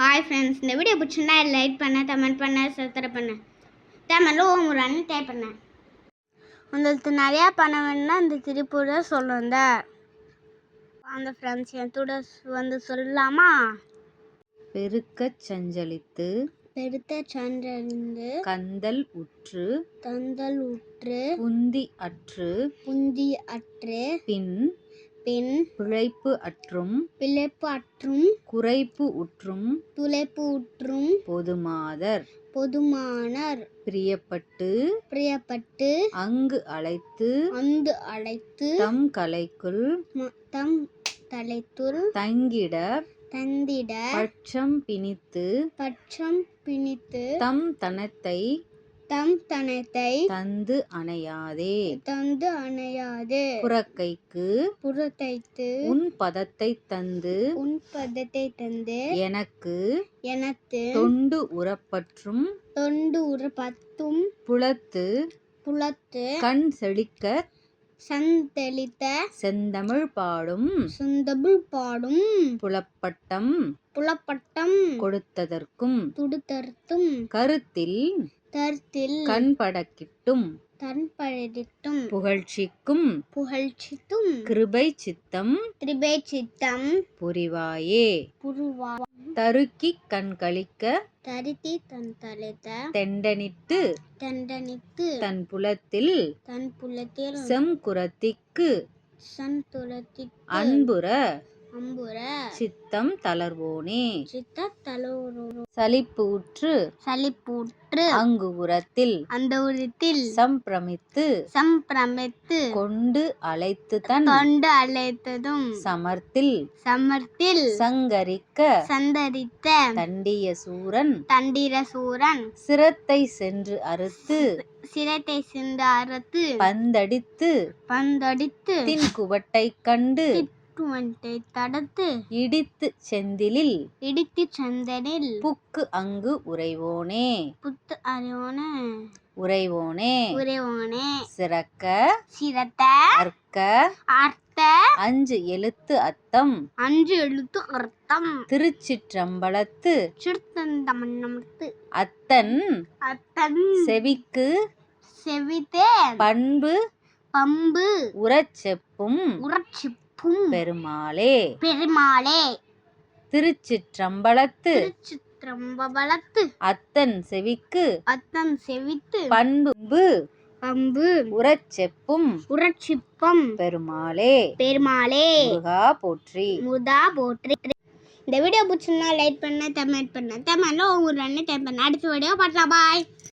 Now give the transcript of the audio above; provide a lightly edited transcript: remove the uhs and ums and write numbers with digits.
Hi friends, இந்த video பிடிச்சிருந்தா like பண்ண, கமெண்ட் பண்ண, சப்ஸ்கிரைப் பண்ண, தமிழில் ஒரு ரன் டைப் பண்ண. உங்களுக்கு நிறையா பணம் வேணும்னா இந்த திருப்பூரை சொல்லுங்க. அந்த ஃப்ரெண்ட்ஸ் என் கூட வந்து சொல்லலாமா? பெருக்கச் சஞ்சலித்து கந்தல் உற்று புந்தி அற்று பின் பிழைப்பு அற்றும் குறைப்பு உற்றும் பொதுமாதர் பிரியப்பட்டு அங்கு அழைத்து தம் தலைக்குள் தங்கிட பட்சம் பிணித்து தம் தனத்தை தந்து அணையாதே புறக்கைக்கு உன் பதத்தை தந்து எனக்கு தொண்டு உறப்பற்றும் புலத்து கண் செழிக்க செந்தமிழ் பாடும் புலப்பட்டம் கொடுத்ததற்கும் கருத்தில் கண்படக்கிட்டும் புகழ்ச்சிக்கும் கிருபை சித்தம் புரிவாயே தருக்கிக் கண்களிக்க தெண்டனிட்டு தன் புலத்தில் செம்குரத்திக்கு அன்புற சித்தம் தளர்வோனே சலிப்பு உற்று அங்கு உரத்தில் சம்பிரமித்து கொண்டு அழைத்ததும் சமர்த்தில் சங்கரிக்க தண்டிய சூரன் சிரத்தை சென்று அறுத்து பந்தடித்து தின்குவட்டை கண்டு தடுத்து இடித்து செந்திலில் புக்கு அங்கு உறைவோனே சிறக்க அர்க்க 5 எழுத்து அர்த்தம் திருச்சிற்றம்பலத்து அத்தன் செவிக்கு பண்பு உறச்செப்பும் பெருமாளே திருச்சிற்றம்பலத்து அத்தன் செவிக்கு பண்பு உறச்செப்பும் பெருமாளே முருகா போற்றி. இந்த வீடியோ பிடிச்சிருந்தா லைக் பண்ண, கமெண்ட் பண்ண, தமிழில் ஒரு ரன் டைப் பண்ண. அடுத்த வீடியோ பார்க்கலாம். பாய்.